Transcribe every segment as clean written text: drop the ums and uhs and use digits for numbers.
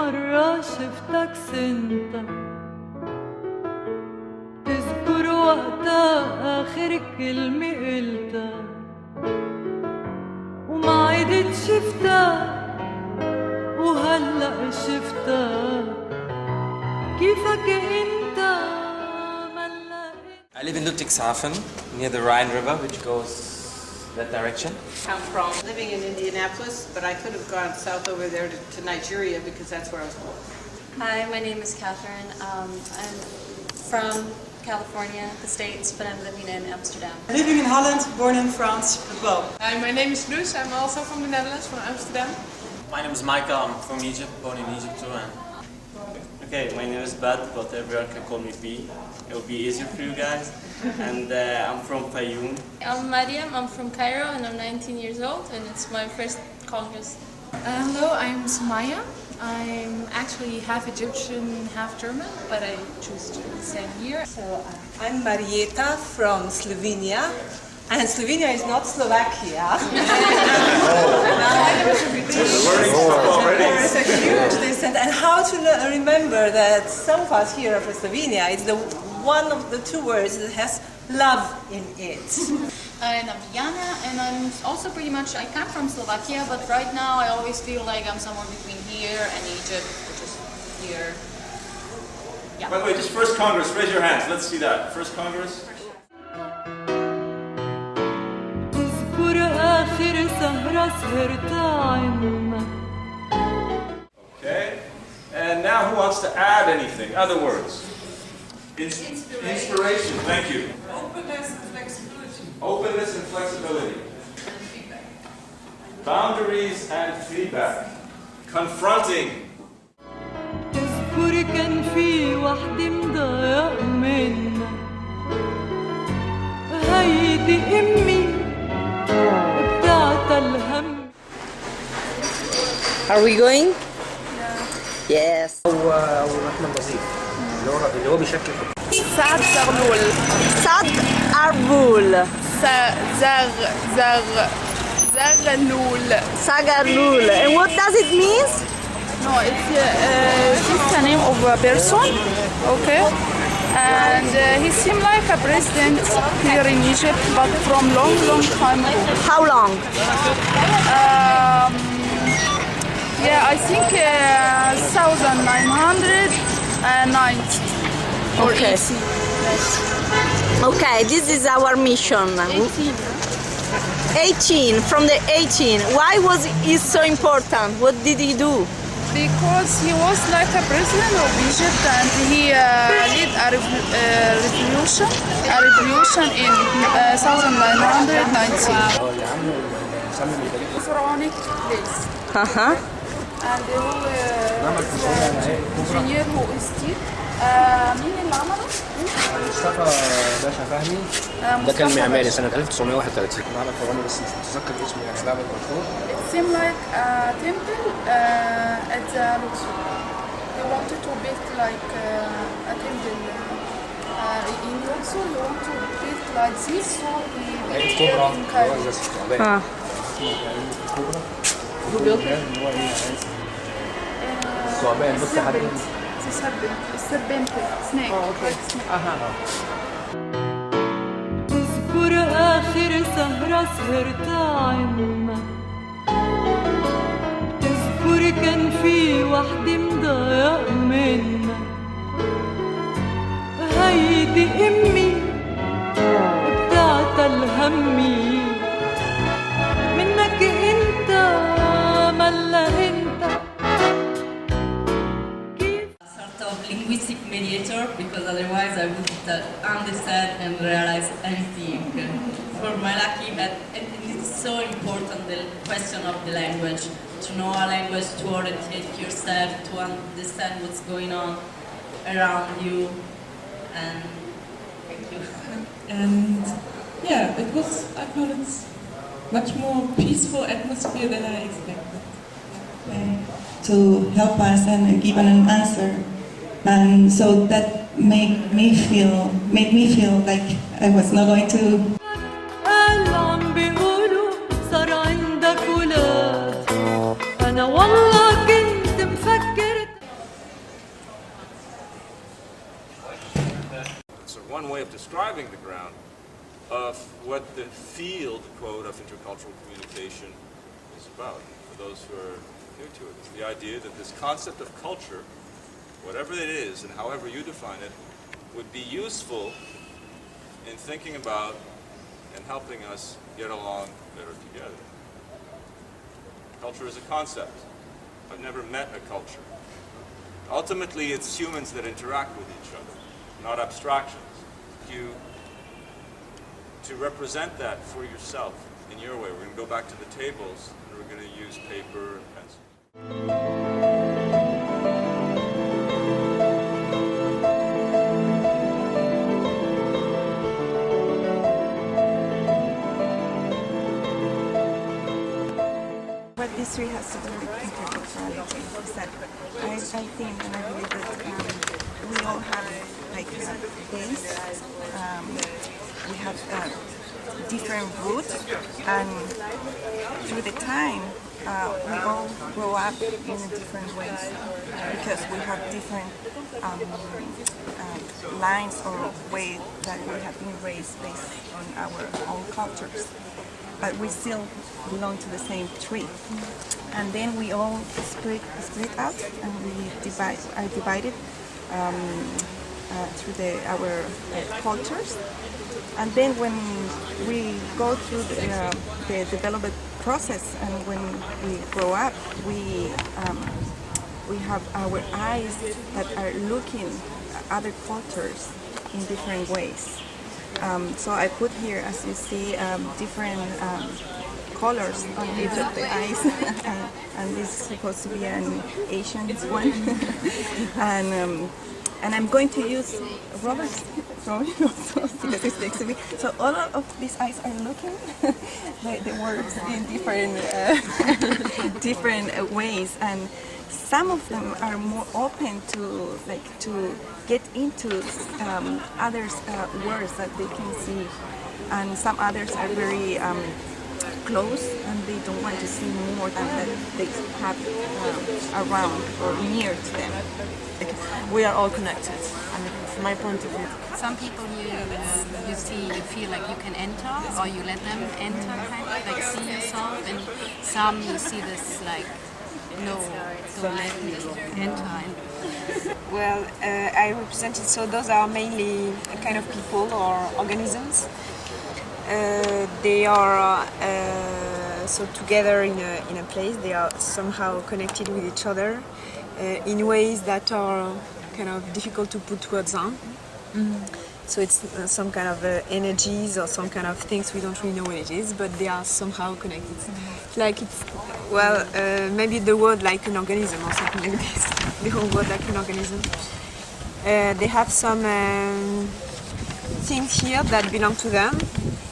مرة شفتك سنتا تذكر وقتها آخر كلمة قلتها وما عدت شفتها وهلأ شفتها كيفك انت ملقت. I live in Ludwigshafen, near the Rhine River, which goes that direction. I'm from living in Indianapolis, but I could have gone south over there to Nigeria because that's where I was born. Hi, my name is Catherine. I'm from California, the States, but I'm living in Amsterdam. Living in Holland, born in France as well. Hi, my name is Luce. I'm also from the Netherlands, from Amsterdam. My name is Michael. I'm from Egypt, born in Egypt too. Okay, my name is Bad, but everyone can call me B. It will be easier for you guys. And I'm from Fayoum. I'm Mariam. I'm from Cairo, and I'm 19 years old, and it's my first Congress. Hello, I'm Sumaya. I'm actually half Egyptian, half German, but I choose to stand here. So I'm Marieta from Slovenia, and Slovenia is not Slovakia. There is a huge distance, and how to remember that some of us here are from Slovenia is the one of the two words that has love in it. And I'm Jana, and I'm also pretty much, I come from Slovakia, but right now I always feel like I'm somewhere between here and Egypt, which is here. Yeah. By the way, just first Congress, raise your hands. Let's see that. First Congress. Okay. And now who wants to add anything? Other words? Inspiration. Thank you. Openness and flexibility. Openness and flexibility. Boundaries and feedback. Confronting. تذكر كان في وحدة مضايق منا هيدي أمي بتاعت الهم. Are we going? Yes. أحمد نظيف اللي هو بيشكل سعد زغلول. Sad Arbul. Zaganul. Sagarlul. And what does it mean? No, it's the name of a person, okay? And he seemed like a president here in Egypt, but from long time ago. How long? Yeah, I think 1990 or Okay. 80. Yes. Okay, this is our mission. 18, from the 18. Why was it so important? What did he do? Because he was like a president of Egypt, and he led a revolution in 1990. Pharaonic days. And هو engineer who is Steve. مين اللي عمله؟ مصطفى باشا فهمي. ده كان معماري سنة 1931. معنا فرعوني بس مش متذكر اسمه يعني بعد المشهور. It seemed like a temple at the Luxor. They wanted to build like a temple in Luxor. They want to build like this, so he built here in Cairo. Who built it? Serpent, snake. Oh, okay. تذكر آخر سهرة سهرتها عنا تذكر كان في وحدة مضايق منا هيدي أمي بتاعت الهمي منك انت ملا انت. Linguistic mediator, because otherwise I wouldn't understand and realize anything. For my lucky, but it's so important, the question of the language, to know a language, to orientate yourself, to understand what's going on around you, and thank you. And yeah, I thought it's much more peaceful atmosphere than I expected. To help us and give an answer. And so that made me feel like I was not going to. عم بيقولوا صار عندك ولاد أنا والله كنت مفكرت describing the ground of what the field, quote, of intercultural communication is about, for those who are new to it. It's the idea that this concept of culture, whatever it is and however you define it, would be useful in thinking about and helping us get along better together. Culture is a concept. I've never met a culture. Ultimately, it's humans that interact with each other, not abstractions. To represent that for yourself in your way, we're going to go back to the tables and we're going to use paper and pencil. What this tree has to do with interculturality is that I think and I believe that we all have like base. We have different roots, and through the time we all grow up in different ways because we have different lines or ways that we have been raised based on our own cultures. But we still belong to the same tree. And then we all split out and we are divided through our cultures. And then when we go through the development process and when we grow up, we have our eyes that are looking at other cultures in different ways. So I put here, as you see, different colors on each of the eyes, and this is supposed to be an Asian one. And I'm going to use Robert's drawing also because it's next to me. So all of these eyes are looking the words in different ways, and some of them are more open to get into others' words that they can see, and some others are very close and they don't want to see more than that they have around or near to them. We are all connected. I mean, from my point of view. Some people you feel like you can enter, or you let them enter, kind of like see yourself, and some you see this like, no, don't let me enter. Well, I represented, so those are mainly a kind of people or organisms. They are so together in a place. They are somehow connected with each other in ways that are kind of difficult to put words on. So it's some kind of energies or some kind of things we don't really know what it is, but they are somehow connected. Like it's, well, maybe the word like an organism or something like this. The whole word like an organism. They have some things here that belong to them,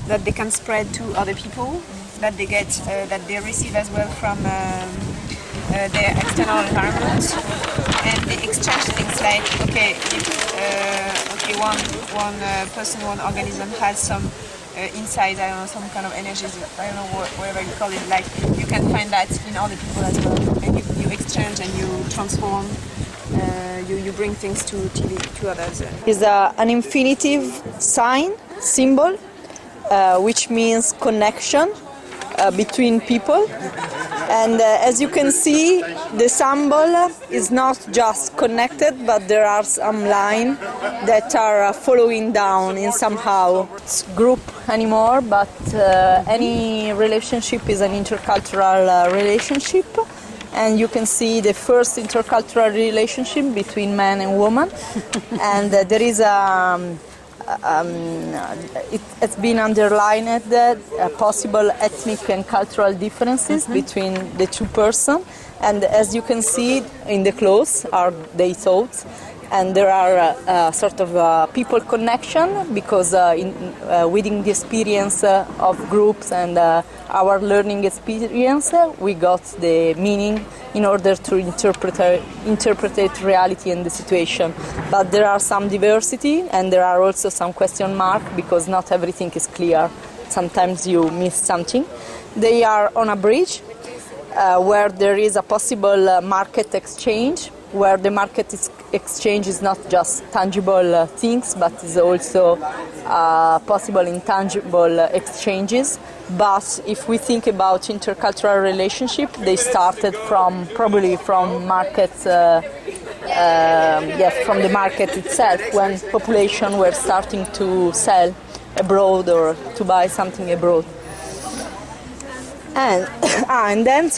that they can spread to other people, that they get, that they receive as well from their external environment, and they exchange things like, okay, if one person, one organism has some inside, I don't know, some kind of energies, I don't know, whatever you call it, like you can find that in other people as well, and you exchange and you transform, you bring things to others. It's an infinitive symbol, which means connection between people. And as you can see, the symbol is not just connected, but there are some lines that are following down in somehow. It's group anymore, but any relationship is an intercultural relationship. And you can see the first intercultural relationship between man and woman. And there is it's been underlined that possible ethnic and cultural differences between the two persons, and as you can see in the clothes are they thoughts, and there are sort of people connection because within the experience of groups and our learning experience we got the meaning in order to interpret reality and the situation. But there are some diversity and there are also some question marks because not everything is clear. Sometimes you miss something. They are on a bridge where there is a possible market exchange, where the market is exchange is not just tangible things, but is also possible intangible exchanges. But if we think about intercultural relationship, they started probably from markets. Yes, from the market itself, when population were starting to sell abroad or to buy something abroad. And then,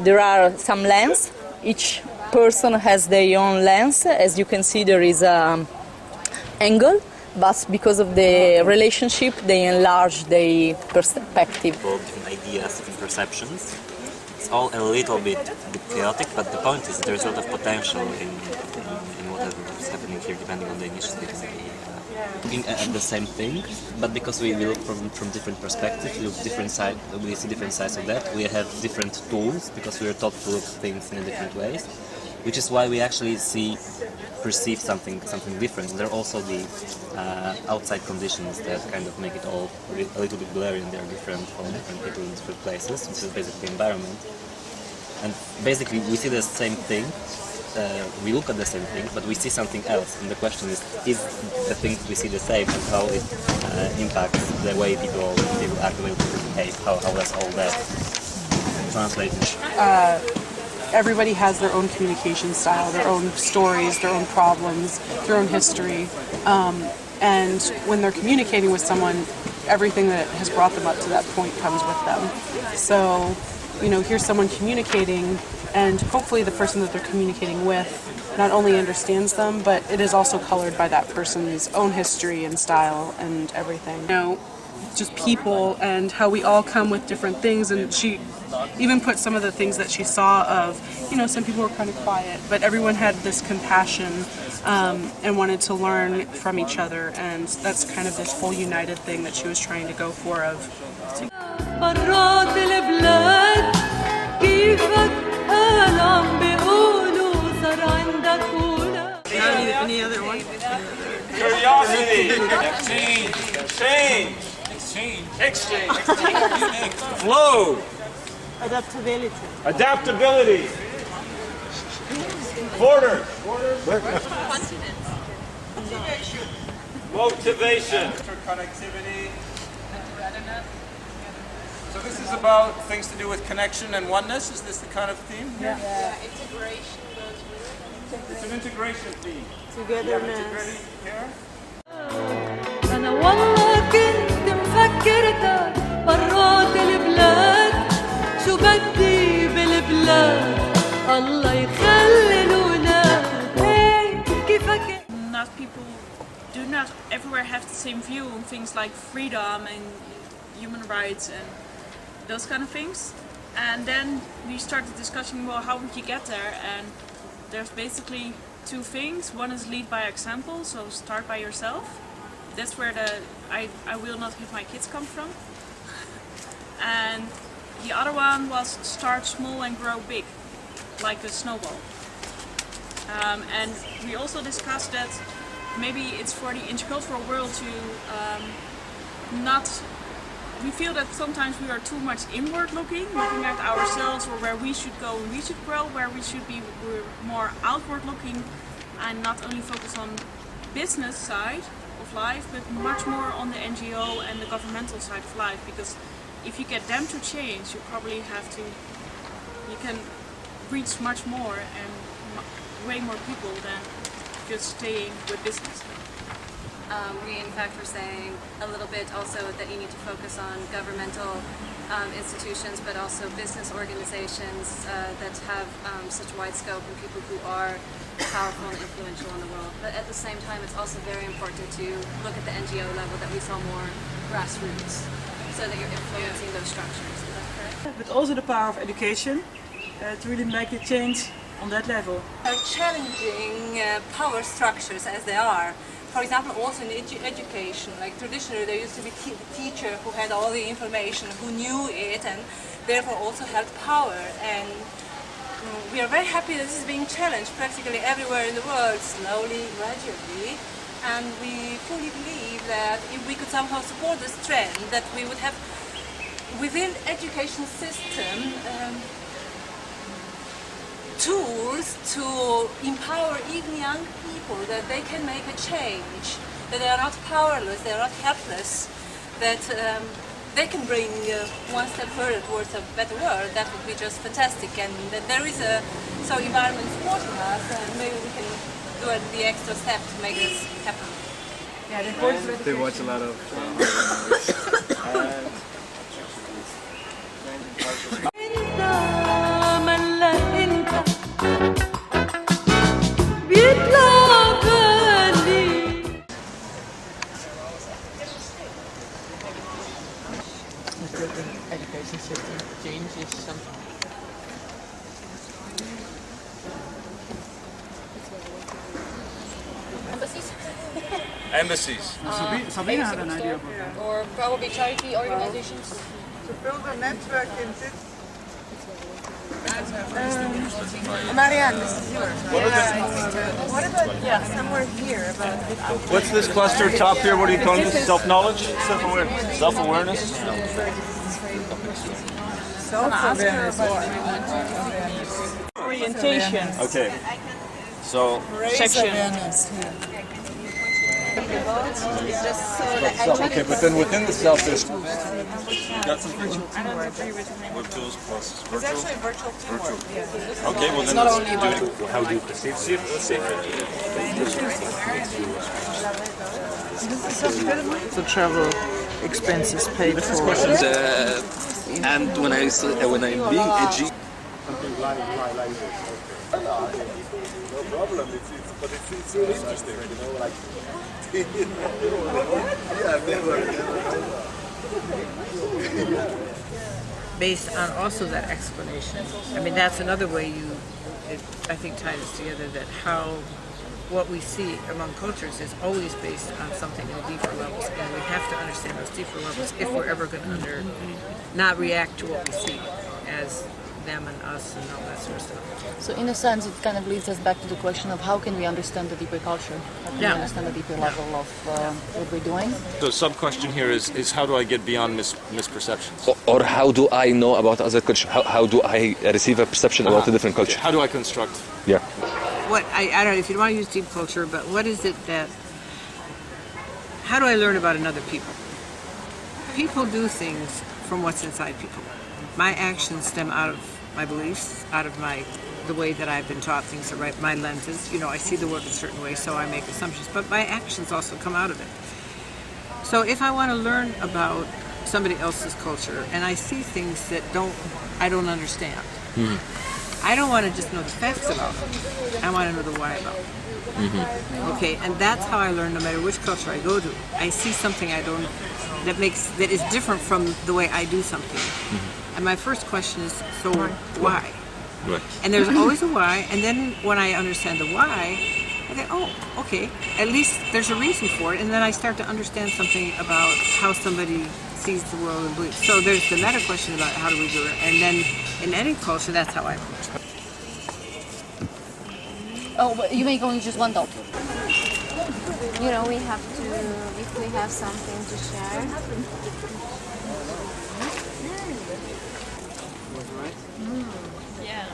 there are some lens. Each person has their own lens. As you can see, there is an angle, but because of the relationship, they enlarge their perspective. Different ideas, different perceptions. It's all a little bit chaotic, but the point is there's a lot of potential in whatever is happening here, depending on the initiative. Looking at the same thing, but because we look from different perspectives, we see different sides of that. We have different tools because we are taught to look at things in different ways, which is why we actually perceive something different. There are also the outside conditions that kind of make it all a little bit blurry, and they're different from different people in different places, which is basically the environment. And basically we see the same thing, we look at the same thing, but we see something else. And the question is the things we see the same, and how it impacts the way people act, the way people behave, how does all that translate? Everybody has their own communication style, their own stories, their own problems, their own history. And when they're communicating with someone, everything that has brought them up to that point comes with them. So, here's someone communicating, and hopefully the person that they're communicating with not only understands them, but it is also colored by that person's own history and style and everything. Just people and how we all come with different things, and she even put some of the things that she saw of, some people were kind of quiet, but everyone had this compassion and wanted to learn from each other, and that's kind of this whole united thing that she was trying to go for of. برات البلاد كيفك عم بيقولوا صار عندك ولاد. Any other one? Curiosity. Exchange. Flow. Adaptability. Border. Motivation. Interconnectivity. So this is about things to do with connection and oneness. Is this the kind of theme? Yeah. Integration goes with it. It's an integration theme. Togetherness. أنا والله كنت مفكرتك برات البلاد شو بدي بالبلاد الله يخلي الولاد كيفك. Not people do not everywhere have the same view on things like freedom and human rights and those kind of things. And then we started discussing, well, how would you get there? And there's basically two things. One is lead by example, so start by yourself. That's where I will not have my kids come from. And the other one was start small and grow big, like a snowball. And we also discussed that maybe it's for the intercultural world to we feel that sometimes we are too much inward looking at ourselves or where we should go and we should grow, where we're more outward looking and not only focus on business side of life, but much more on the NGO and the governmental side of life, because if you get them to change, you can reach much more and way more people than just staying with business. We in fact were saying a little bit also that you need to focus on governmental institutions, but also business organizations that have such wide scope and people who are powerful and influential in the world. But at the same time, it's also very important to look at the NGO level, that we saw more grassroots, so that you're influencing those structures. Is that correct? But also the power of education to really make the change on that level. Challenging power structures as they are. For example, also in education, like traditionally there used to be a teacher who had all the information, who knew it, and therefore also held power. And we are very happy that this is being challenged practically everywhere in the world, slowly, gradually. And we fully believe that if we could somehow support this trend, that we would have within education system tools to empower even young people that they can make a change, that they are not powerless, they are not helpless, that they can bring one step further towards a better world. That would be just fantastic. And that there is a environment supporting us, and maybe we can do the extra step to make this happen. Yeah, they watch a lot of education system change is something. Embassies? Embassies. Sabina had an idea about that. Or probably charity organizations. To build a network in this. Marianne, this is yours. What about somewhere here? What's this cluster top here? What do you call this? Self-knowledge? Self-awareness. Self-awareness? Self-awareness. Orientation. Okay. So, Section. okay, but then within the self, there's got some virtual. Virtuals plus virtual. It's actually virtual teamwork. Okay, well then let's do it. How do you perceive? Let's see. The travel expenses paid This is for. questions, and when I'm being edgy. No problem. But it's really interesting, you know, like. Based on also that explanation. I mean, that's another way I think, ties us together, that what we see among cultures is always based on something in deeper levels, and we have to understand those deeper levels if we're ever going to not react to what we see as them and us and all that sort of stuff. So in a sense, it kind of leads us back to the question of how can we understand the deeper culture? How can we understand the deeper level of what we're doing? The sub-question here is how do I get beyond misperceptions? Or how do I know about other culture? How do I receive a perception about a different culture? How do I construct? Yeah. What I don't know if you don't want to use deep culture, but what is it that? How do I learn about another people? People do things from what's inside people. My actions stem out of my beliefs, out of the way that I've been taught things are right, my lenses. You know, I see the world a certain way, so I make assumptions, but my actions also come out of it. So if I want to learn about somebody else's culture and I see things that I don't understand, I don't want to just know the facts about it. I want to know the why about it. Okay, and that's how I learn no matter which culture I go to. I see something that is different from the way I do something. And my first question is, so why? Right. And there's always a why, and then when I understand the why, I think, oh, okay, at least there's a reason for it, and then I start to understand something about how somebody sees the world and believes. So there's the meta question about how do we do it, and then in any culture, that's how I approach it. Oh, but you make only just one dot. You know, we have to, if we have something to share. Yeah.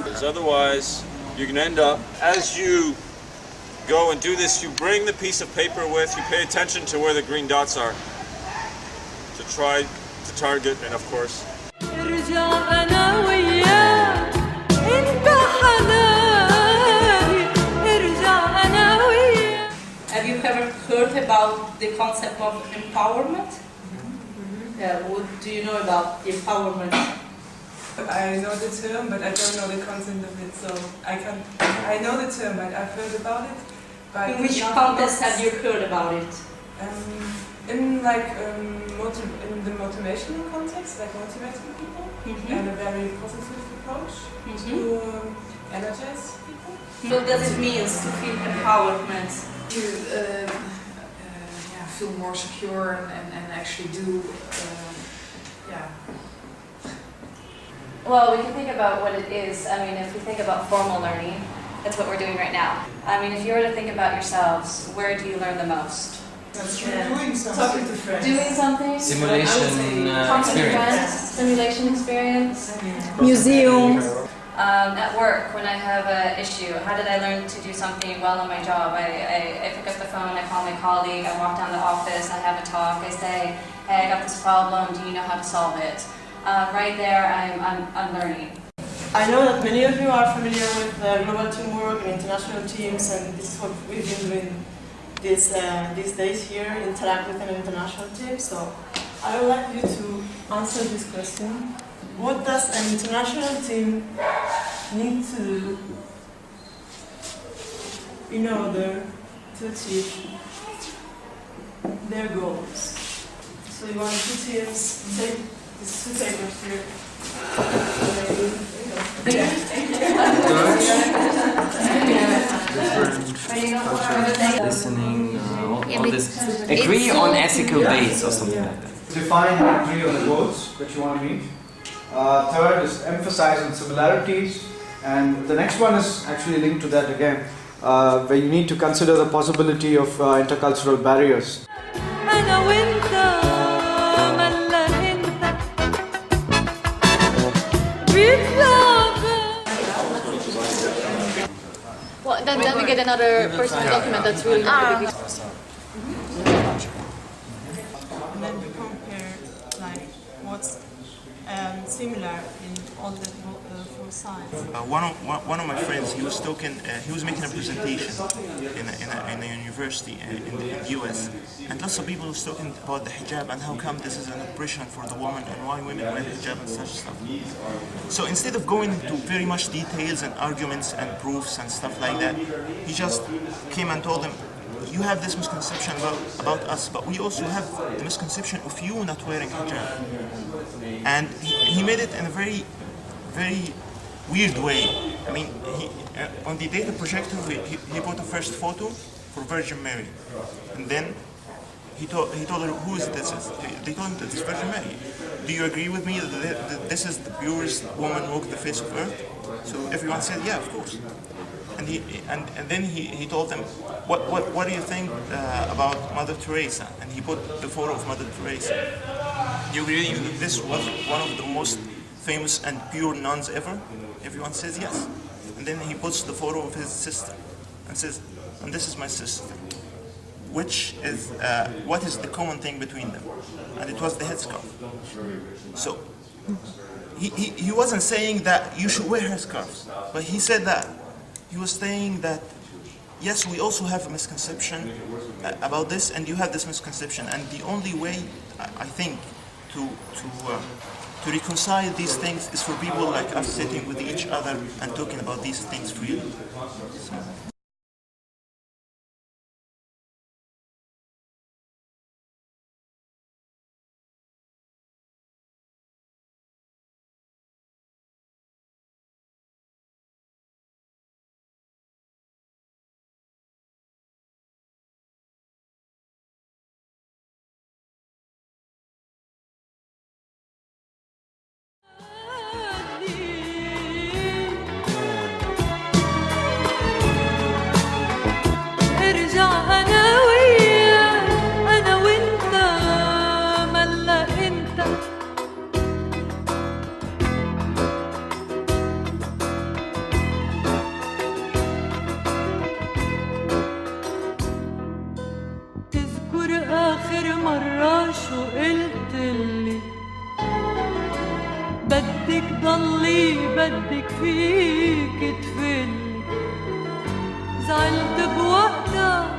Because otherwise, you can end up, as you go and do this, you bring the piece of paper with, you pay attention to where the green dots are, to try to target, and of course, Have you ever heard about the concept of empowerment? What do you know about empowerment? I know the term, but I don't know the content of it, so I know the term, but I've heard about it. But in which context have you heard about it? In in the motivational context, like motivating people, and a very positive approach to energize people. What does it mean to feel empowerment? You feel more secure and actually do, Well, we can think about what it is. I mean, if we think about formal learning, That's what we're doing right now. I mean, if you were to think about yourselves, where do you learn the most? Doing something. Talking to friends. Doing something? Simulation Talking to friends? Simulation experience? Museums. At work, when I have an issue, how did I learn to do something well in my job? I pick up the phone, I call my colleague, I walk down the office, I have a talk, I say, hey, I got this problem, do you know how to solve it? Right there, I'm learning. I know that many of you are familiar with global teamwork and international teams, and this is what we've been doing these days here, interact with an international team. So I would like you to answer this question. What does an international team need to do in order to achieve their goals? So you want two teams, take these two papers here. Listening, all this. Agree on ethical base or something like that. Define and agree on the goals that you want to meet. Third is emphasize on similarities. And the next one is actually linked to that again, where you need to consider the possibility of intercultural barriers. Well, then we get another personal document that's really big. And then we compare like what's similar in all the four sides. One of my friends, he was talking. He was making a presentation in a university in the US, and lots of people was talking about the hijab and how come this is an oppression for the woman and why women wear hijab and such stuff. So instead of going into very much details and arguments and proofs and stuff like that, he just came and told them, you have this misconception about us, but we also have the misconception of you not wearing hijab. And he made it in a very, very weird way. I mean, on the data projector, he put a first photo for Virgin Mary. And then he told her, who is this? They told him that it's Virgin Mary. Do you agree with me that this is the purest woman walked the face of earth? So everyone said, yeah, of course. And then he told them, what do you think about Mother Teresa? And he put the photo of Mother Teresa. Do you agree that this was one of the most famous and pure nuns ever? Everyone says yes. And then he puts the photo of his sister and says, and this is my sister. Which is, what is the common thing between them? And it was the headscarf. So, he wasn't saying that you should wear headscarves, but he said that. He was saying that, yes, we also have a misconception about this, and you have this misconception, and the only way, I think, to reconcile these things is for people like us sitting with each other and talking about these things freely. So. آخر مرة شو قلتلي بدك ضلي بدك فيك تفلي زعلت بوقتها